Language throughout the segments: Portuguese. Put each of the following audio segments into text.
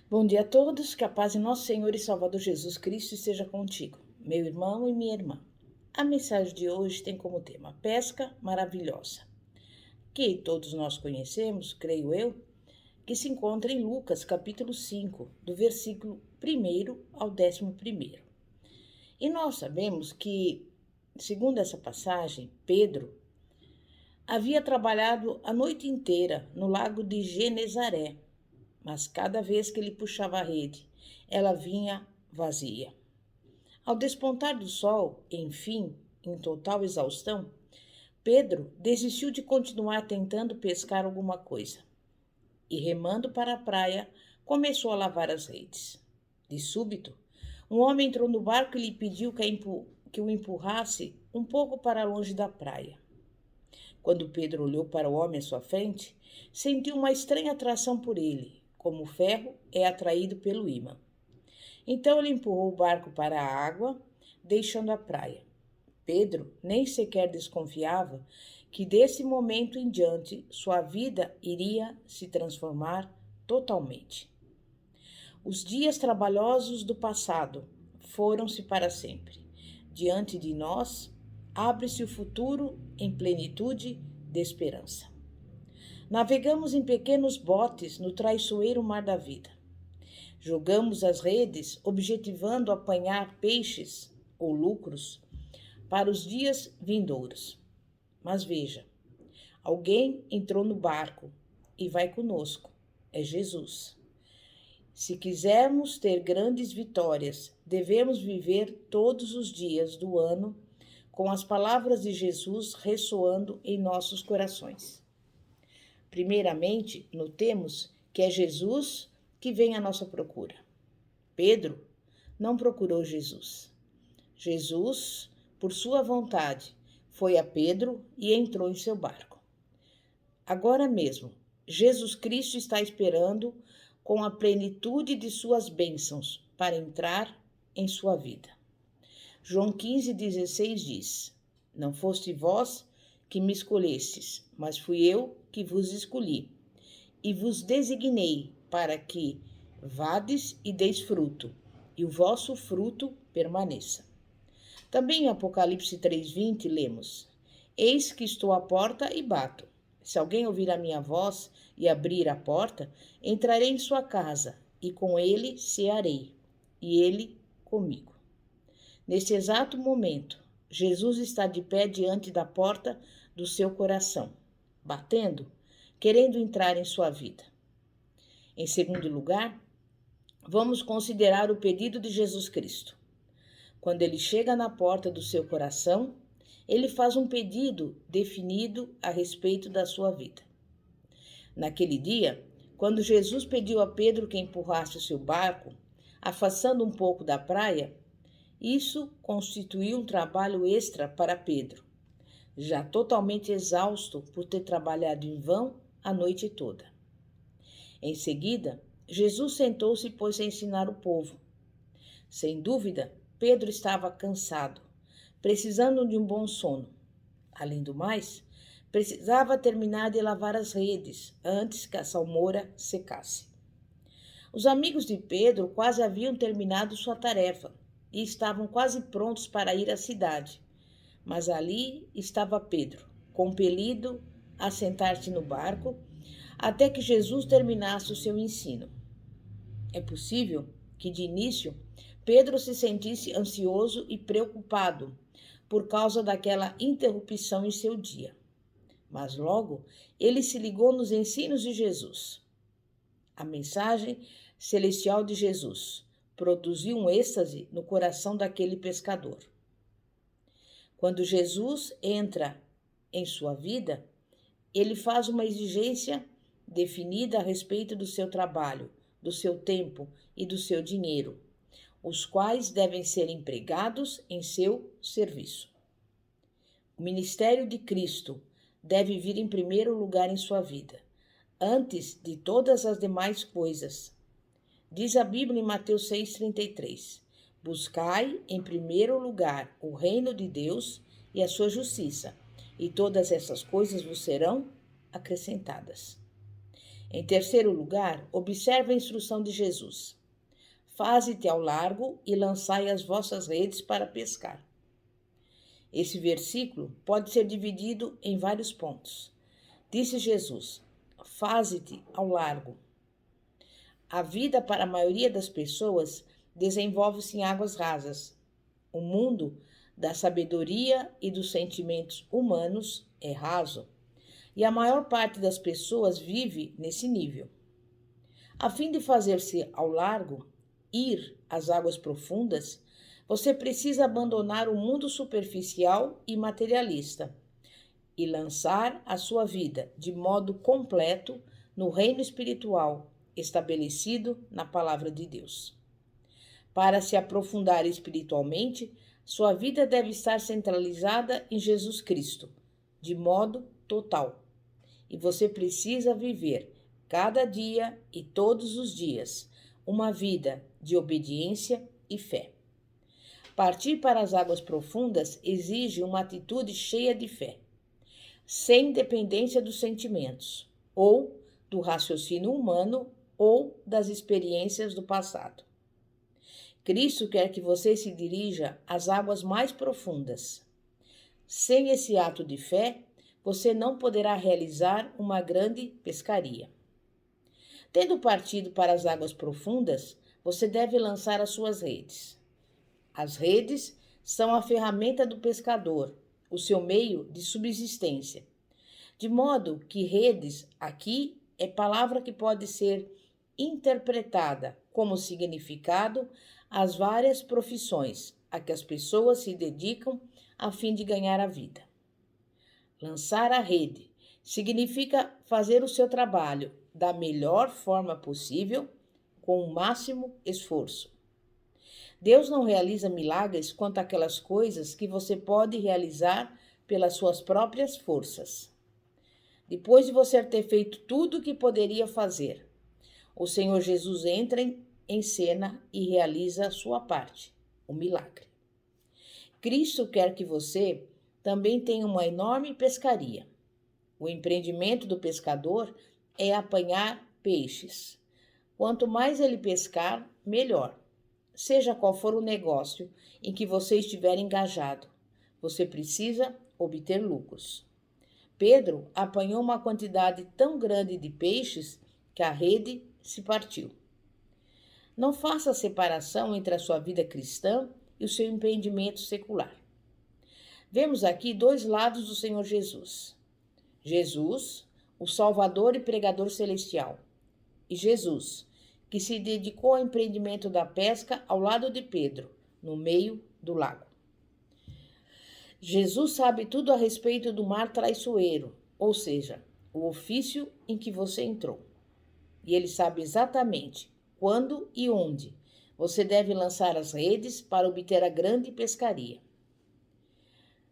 Bom dia a todos, que a paz de nosso Senhor e Salvador Jesus Cristo esteja contigo, meu irmão e minha irmã. A mensagem de hoje tem como tema pesca maravilhosa, que todos nós conhecemos, creio eu, que se encontra em Lucas capítulo 5, do versículo 1 ao 11º. E nós sabemos que, segundo essa passagem, Pedro havia trabalhado a noite inteira no lago de Genezaré, mas cada vez que ele puxava a rede, ela vinha vazia. Ao despontar do sol, enfim, em total exaustão, Pedro desistiu de continuar tentando pescar alguma coisa e, remando para a praia, começou a lavar as redes. De súbito, um homem entrou no barco e lhe pediu que o empurrasse um pouco para longe da praia. Quando Pedro olhou para o homem à sua frente, sentiu uma estranha atração por ele, como o ferro é atraído pelo ímã. Então ele empurrou o barco para a água, deixando a praia. Pedro nem sequer desconfiava que desse momento em diante sua vida iria se transformar totalmente. Os dias trabalhosos do passado foram-se para sempre. Diante de nós, abre-se o futuro em plenitude de esperança. Navegamos em pequenos botes no traiçoeiro mar da vida. Jogamos as redes, objetivando apanhar peixes ou lucros para os dias vindouros. Mas veja, alguém entrou no barco e vai conosco. É Jesus. Se quisermos ter grandes vitórias, devemos viver todos os dias do ano com as palavras de Jesus ressoando em nossos corações. Primeiramente, notemos que é Jesus que vem à nossa procura. Pedro não procurou Jesus. Jesus, por sua vontade, foi a Pedro e entrou em seu barco. Agora mesmo, Jesus Cristo está esperando com a plenitude de suas bênçãos para entrar em sua vida. João 15,16 diz: Não foste vós que me escolhestes, mas fui eu que vos escolhi, e vos designei para que vades e deis fruto, e o vosso fruto permaneça. Também em Apocalipse 3,20 lemos: Eis que estou à porta e bato. Se alguém ouvir a minha voz e abrir a porta, entrarei em sua casa, e com ele cearei, e ele comigo. Neste exato momento, Jesus está de pé diante da porta do seu coração, batendo, querendo entrar em sua vida. Em segundo lugar, vamos considerar o pedido de Jesus Cristo. Quando ele chega na porta do seu coração, ele faz um pedido definido a respeito da sua vida. Naquele dia, quando Jesus pediu a Pedro que empurrasse o seu barco, afastando um pouco da praia, isso constituiu um trabalho extra para Pedro, já totalmente exausto por ter trabalhado em vão a noite toda. Em seguida, Jesus sentou-se e pôs a ensinar o povo. Sem dúvida, Pedro estava cansado, precisando de um bom sono. Além do mais, precisava terminar de lavar as redes antes que a salmoura secasse. Os amigos de Pedro quase haviam terminado sua tarefa e estavam quase prontos para ir à cidade. Mas ali estava Pedro, compelido a sentar-se no barco até que Jesus terminasse o seu ensino. É possível que, de início, Pedro se sentisse ansioso e preocupado por causa daquela interrupção em seu dia. Mas logo ele se ligou nos ensinos de Jesus. A mensagem celestial de Jesus produziu um êxtase no coração daquele pescador. Quando Jesus entra em sua vida, ele faz uma exigência definida a respeito do seu trabalho, do seu tempo e do seu dinheiro, os quais devem ser empregados em seu serviço. O ministério de Cristo deve vir em primeiro lugar em sua vida, antes de todas as demais coisas. Diz a Bíblia em Mateus 6,33: Buscai em primeiro lugar o reino de Deus e a sua justiça, e todas essas coisas vos serão acrescentadas. Em terceiro lugar, observe a instrução de Jesus. Faze-te ao largo e lançai as vossas redes para pescar. Esse versículo pode ser dividido em vários pontos. Disse Jesus, faze-te ao largo. A vida para a maioria das pessoas desenvolve-se em águas rasas. O mundo da sabedoria e dos sentimentos humanos é raso, e a maior parte das pessoas vive nesse nível. A fim de fazer-se ao largo, ir às águas profundas, você precisa abandonar o mundo superficial e materialista e lançar a sua vida de modo completo no reino espiritual estabelecido na palavra de Deus. Para se aprofundar espiritualmente, sua vida deve estar centralizada em Jesus Cristo, de modo total. E você precisa viver cada dia e todos os dias uma vida de obediência e fé. Partir para as águas profundas exige uma atitude cheia de fé, sem dependência dos sentimentos, ou do raciocínio humano, ou das experiências do passado. Cristo quer que você se dirija às águas mais profundas. Sem esse ato de fé, você não poderá realizar uma grande pescaria. Tendo partido para as águas profundas, você deve lançar as suas redes. As redes são a ferramenta do pescador, o seu meio de subsistência. De modo que redes aqui é palavra que pode ser interpretada como significado às várias profissões a que as pessoas se dedicam a fim de ganhar a vida. Lançar a rede significa fazer o seu trabalho da melhor forma possível, com o máximo esforço. Deus não realiza milagres quanto aquelas coisas que você pode realizar pelas suas próprias forças. Depois de você ter feito tudo o que poderia fazer, o Senhor Jesus entra em cena e realiza a sua parte, o milagre. Cristo quer que você também tenha uma enorme pescaria. O empreendimento do pescador é apanhar peixes. Quanto mais ele pescar, melhor. Seja qual for o negócio em que você estiver engajado, você precisa obter lucros. Pedro apanhou uma quantidade tão grande de peixes que a rede se partiu. Não faça a separação entre a sua vida cristã e o seu empreendimento secular. Vemos aqui dois lados do Senhor Jesus. Jesus, o Salvador e pregador celestial, e Jesus, que se dedicou ao empreendimento da pesca ao lado de Pedro, no meio do lago. Jesus sabe tudo a respeito do mar traiçoeiro, ou seja, o ofício em que você entrou. E ele sabe exatamente quando e onde você deve lançar as redes para obter a grande pescaria.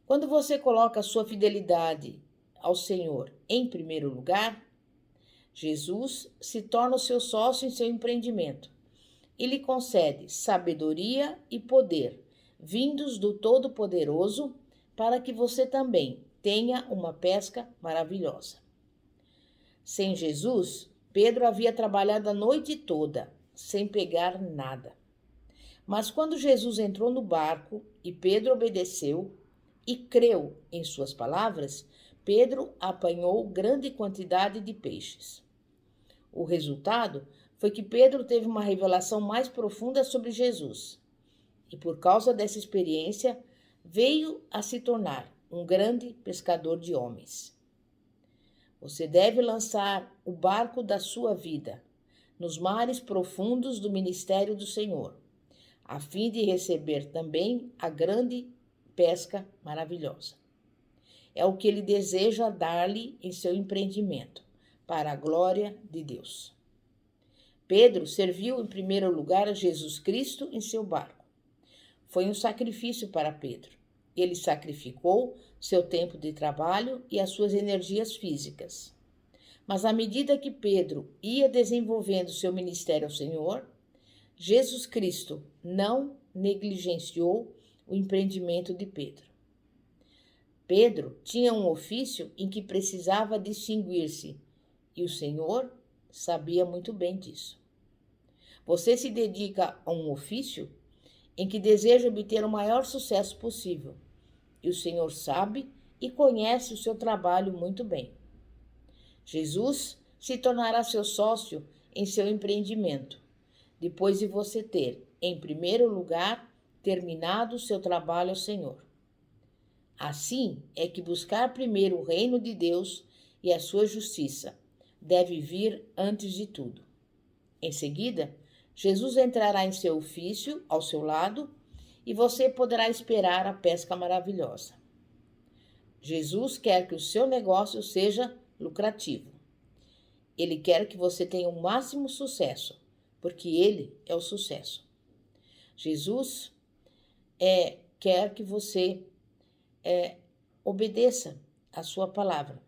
Quando você coloca a sua fidelidade ao Senhor em primeiro lugar, Jesus se torna o seu sócio em seu empreendimento e lhe concede sabedoria e poder, vindos do Todo-Poderoso, para que você também tenha uma pesca maravilhosa. Sem Jesus, Pedro havia trabalhado a noite toda, sem pegar nada. Mas quando Jesus entrou no barco e Pedro obedeceu e creu em suas palavras, Pedro apanhou grande quantidade de peixes. O resultado foi que Pedro teve uma revelação mais profunda sobre Jesus. E por causa dessa experiência, veio a se tornar um grande pescador de homens. Você deve lançar o barco da sua vida nos mares profundos do ministério do Senhor, a fim de receber também a grande pesca maravilhosa. É o que ele deseja dar-lhe em seu empreendimento, para a glória de Deus. Pedro serviu em primeiro lugar a Jesus Cristo em seu barco. Foi um sacrifício para Pedro. Ele sacrificou seu tempo de trabalho e as suas energias físicas. Mas à medida que Pedro ia desenvolvendo seu ministério ao Senhor, Jesus Cristo não negligenciou o empreendimento de Pedro. Pedro tinha um ofício em que precisava distinguir-se, e o Senhor sabia muito bem disso. Você se dedica a um ofício em que deseja obter o maior sucesso possível, e o Senhor sabe e conhece o seu trabalho muito bem. Jesus se tornará seu sócio em seu empreendimento, depois de você ter, em primeiro lugar, terminado o seu trabalho ao Senhor. Assim é que buscar primeiro o reino de Deus e a sua justiça deve vir antes de tudo. Em seguida, Jesus entrará em seu ofício ao seu lado e você poderá esperar a pesca maravilhosa. Jesus quer que o seu negócio seja lucrativo. Ele quer que você tenha o máximo sucesso, porque Ele é o sucesso. Jesus quer que você obedeça a sua palavra,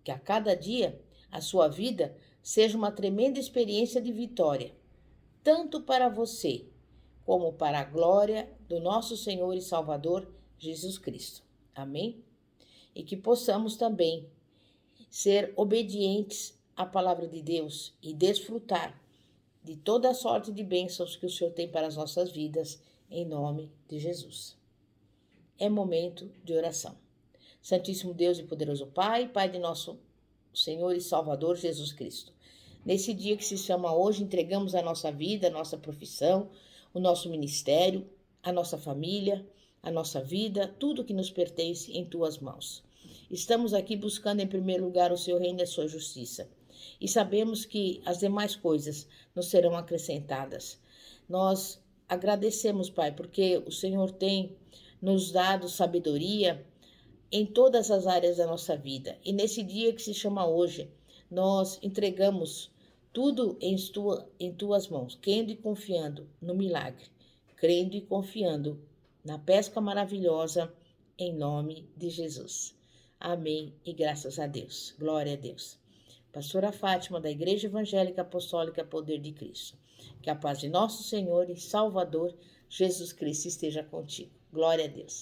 que a cada dia a sua vida seja uma tremenda experiência de vitória, tanto para você como para a glória do nosso Senhor e Salvador Jesus Cristo. Amém? E que possamos também ser obedientes à palavra de Deus e desfrutar de toda a sorte de bênçãos que o Senhor tem para as nossas vidas, em nome de Jesus. É momento de oração. Santíssimo Deus e poderoso Pai, Pai de nosso Senhor e Salvador Jesus Cristo. Nesse dia que se chama hoje, entregamos a nossa vida, a nossa profissão, o nosso ministério, a nossa família, a nossa vida, tudo que nos pertence em Tuas mãos. Estamos aqui buscando em primeiro lugar o Seu reino e a Sua justiça. E sabemos que as demais coisas nos serão acrescentadas. Nós agradecemos, Pai, porque o Senhor tem nos dado sabedoria em todas as áreas da nossa vida. E nesse dia que se chama hoje, nós entregamos tudo em Tuas mãos, crendo e confiando no milagre, crendo e confiando na pesca maravilhosa, em nome de Jesus. Amém e graças a Deus. Glória a Deus. Pastora Fátima, da Igreja Evangélica Apostólica Poder de Cristo. Que a paz de nosso Senhor e Salvador Jesus Cristo esteja contigo. Glória a Deus.